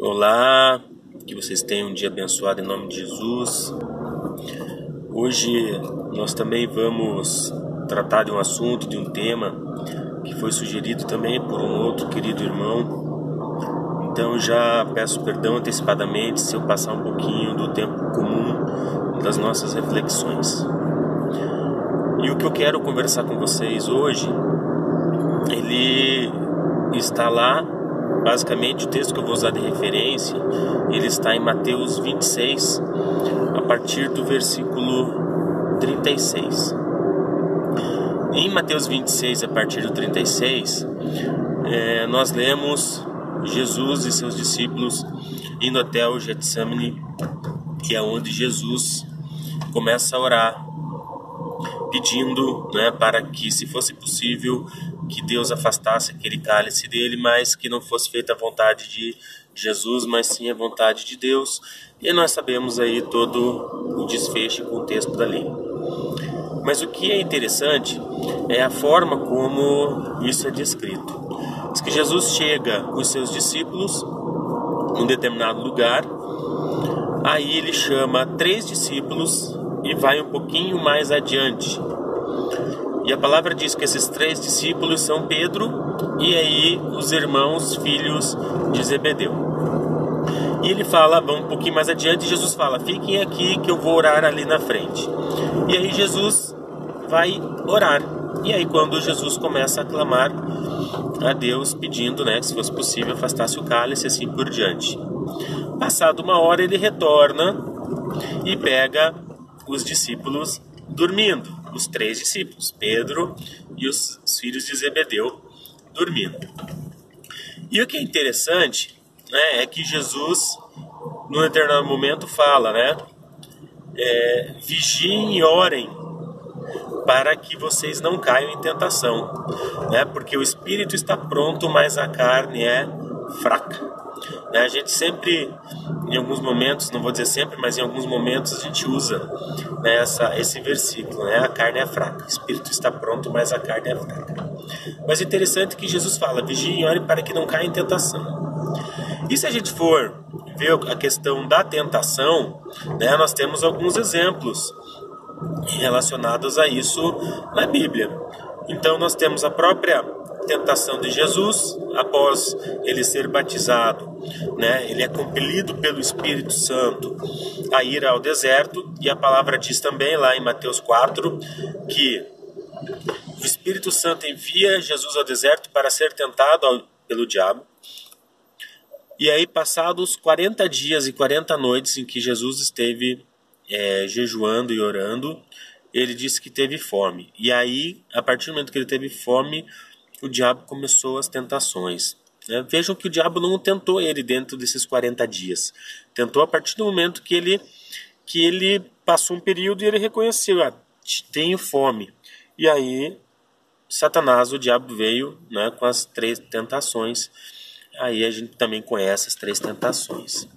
Olá, que vocês tenham um dia abençoado em nome de Jesus. Hoje nós também vamos tratar de um assunto, de um tema que foi sugerido também por um outro querido irmão. Então já peço perdão antecipadamente se eu passar um pouquinho do tempo comum das nossas reflexões. E o que eu quero conversar com vocês hoje, ele está lá. Basicamente, o texto que eu vou usar de referência, ele está em Mateus 26, a partir do versículo 36. Em Mateus 26, a partir do 36, nós lemos Jesus e seus discípulos indo até o Getsemane, que é onde Jesus começa a orar, pedindo, para que, se fosse possível, que Deus afastasse aquele cálice dele, mas que não fosse feita a vontade de Jesus, mas sim a vontade de Deus. E nós sabemos aí todo o desfecho e contexto da lei. Mas o que é interessante é a forma como isso é descrito. Diz que Jesus chega com os seus discípulos num determinado lugar, aí ele chama 3 discípulos e vai um pouquinho mais adiante. E a palavra diz que esses 3 discípulos são Pedro e aí os irmãos, filhos de Zebedeu. E ele fala, vamos um pouquinho mais adiante, e Jesus fala, fiquem aqui que eu vou orar ali na frente. E aí Jesus vai orar. E aí quando Jesus começa a clamar a Deus, pedindo, que se fosse possível afastasse o cálice, assim por diante. Passado uma hora ele retorna e pega os discípulos dormindo, os 3 discípulos, Pedro e os filhos de Zebedeu dormindo. E o que é interessante, é que Jesus, num determinado momento, fala, vigiem e orem para que vocês não caiam em tentação, porque o espírito está pronto, mas a carne é fraca. A gente sempre, em alguns momentos, não vou dizer sempre, mas em alguns momentos a gente usa esse versículo, a carne é fraca, o espírito está pronto, mas a carne é fraca. Mas é interessante que Jesus fala, vigiem e orem para que não caia em tentação. E se a gente for ver a questão da tentação, nós temos alguns exemplos relacionados a isso na Bíblia. Então nós temos a própria tentação de Jesus, após ele ser batizado, ele é compelido pelo Espírito Santo a ir ao deserto, e a palavra diz também lá em Mateus 4, que o Espírito Santo envia Jesus ao deserto para ser tentado pelo diabo. E aí, passados 40 dias e 40 noites em que Jesus esteve jejuando e orando, ele disse que teve fome. E aí, a partir do momento que ele teve fome, o diabo começou as tentações. Vejam que o diabo não tentou ele dentro desses 40 dias. Tentou a partir do momento que ele passou um período e ele reconheceu, tenho fome. E aí, Satanás, o diabo, veio com as 3 tentações. Aí a gente também conhece as 3 tentações.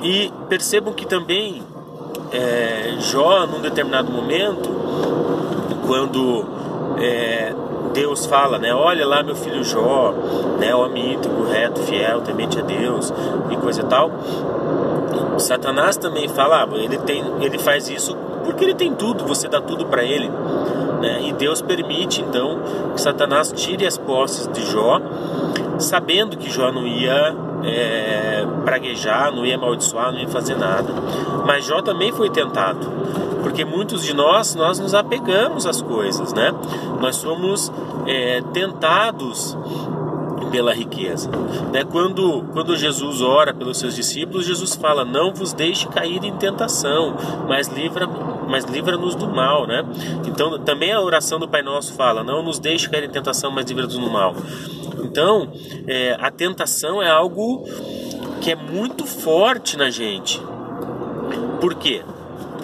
E percebam que também Jó, num determinado momento, quando Deus fala, olha lá meu filho Jó, homem íntegro, reto, fiel, temente a Deus e coisa e tal. Satanás também fala, ele faz isso porque ele tem tudo, você dá tudo para ele, e Deus permite então que Satanás tire as posses de Jó, sabendo que Jó não ia praguejar, não ia amaldiçoar, não ia fazer nada. Mas Jó também foi tentado, porque muitos de nós nos apegamos às coisas, nós somos tentados pela riqueza, quando Jesus ora pelos seus discípulos, Jesus fala, não vos deixe cair em tentação, mas livra-nos do mal, Então também a oração do Pai Nosso fala, não nos deixe cair em tentação, mas livra-nos do mal. Então a tentação é algo que é muito forte na gente. Por quê?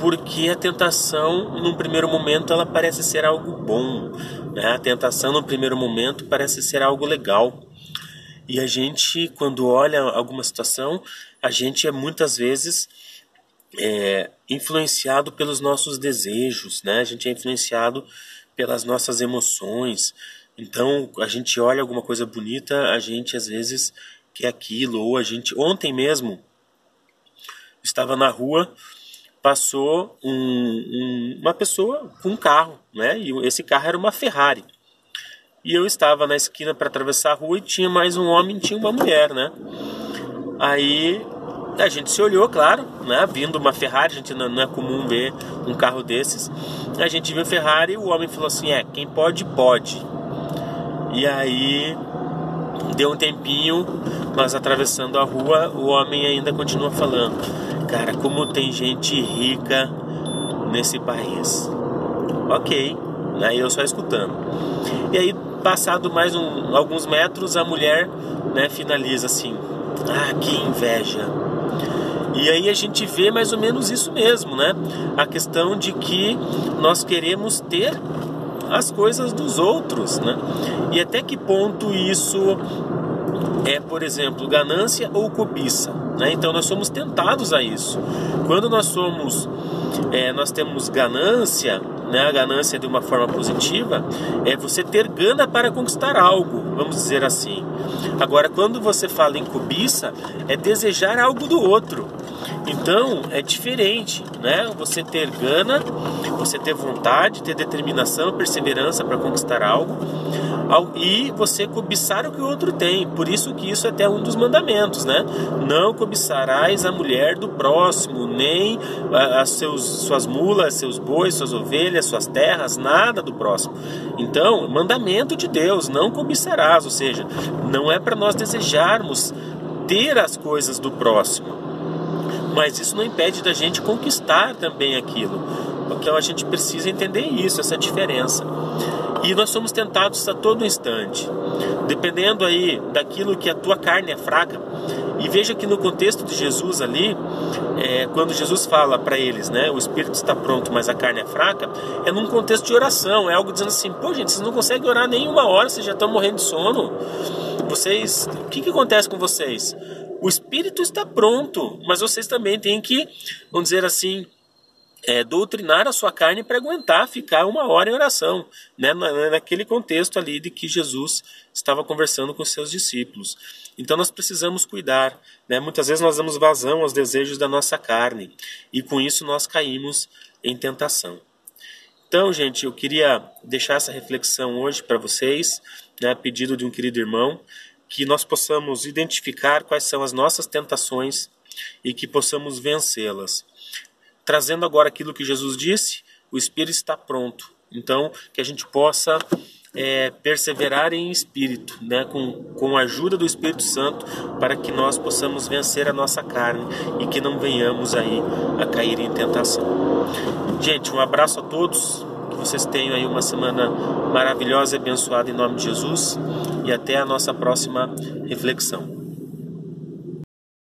Porque a tentação, num primeiro momento, ela parece ser algo bom, A tentação, num primeiro momento, parece ser algo legal. E a gente, quando olha alguma situação, a gente é muitas vezes influenciado pelos nossos desejos, A gente é influenciado pelas nossas emoções. Então, a gente olha alguma coisa bonita, a gente às vezes que é aquilo, ou a gente, ontem mesmo, estava na rua, passou uma pessoa com um carro, né? E esse carro era uma Ferrari. E eu estava na esquina para atravessar a rua e tinha mais um homem, tinha uma mulher, né? Aí a gente se olhou, claro, né? Vindo uma Ferrari, a gente não é comum ver um carro desses. A gente viu a Ferrari e o homem falou assim, quem pode, pode. E aí deu um tempinho, nós atravessando a rua, o homem ainda continua falando, cara, como tem gente rica nesse país. Ok, né? Eu só escutando. E aí, passado mais alguns metros, a mulher, né, finaliza assim, que inveja. E aí a gente vê mais ou menos isso mesmo, né? A questão de que nós queremos ter as coisas dos outros, né? E até que ponto isso é, por exemplo, ganância ou cobiça, né? Então nós somos tentados a isso. Quando nós temos ganância, né? A ganância de uma forma positiva é você ter gana para conquistar algo, vamos dizer assim. Agora, quando você fala em cobiça, é desejar algo do outro. Então é diferente, né? Você ter gana, você ter vontade, ter determinação, perseverança para conquistar algo, e você cobiçar o que o outro tem. Por isso que isso é até um dos mandamentos, né? Não cobiçarás a mulher do próximo, nem suas mulas, seus bois, suas ovelhas, suas terras, nada do próximo. Então, mandamento de Deus, não cobiçarás, ou seja, não é para nós desejarmos ter as coisas do próximo. Mas isso não impede da gente conquistar também aquilo. Então a gente precisa entender isso, essa diferença. E nós somos tentados a todo instante, dependendo aí daquilo que a tua carne é fraca. E veja que no contexto de Jesus ali, quando Jesus fala para eles, né, o espírito está pronto, mas a carne é fraca, é num contexto de oração, é algo dizendo assim, pô gente, vocês não conseguem orar nem uma hora, vocês já estão morrendo de sono. O que acontece com vocês? O espírito está pronto, mas vocês também têm que, vamos dizer assim, doutrinar a sua carne para aguentar ficar uma hora em oração, né? Naquele contexto ali de que Jesus estava conversando com os seus discípulos. Então nós precisamos cuidar, né? Muitas vezes nós damos vazão aos desejos da nossa carne e com isso nós caímos em tentação. Então, gente, eu queria deixar essa reflexão hoje para vocês, né? A pedido de um querido irmão, que nós possamos identificar quais são as nossas tentações e que possamos vencê-las. Trazendo agora aquilo que Jesus disse, o Espírito está pronto. Então, que a gente possa perseverar em espírito, né, com a ajuda do Espírito Santo, para que nós possamos vencer a nossa carne e que não venhamos aí a cair em tentação. Gente, um abraço a todos, que vocês tenham aí uma semana maravilhosa e abençoada em nome de Jesus, e até a nossa próxima reflexão.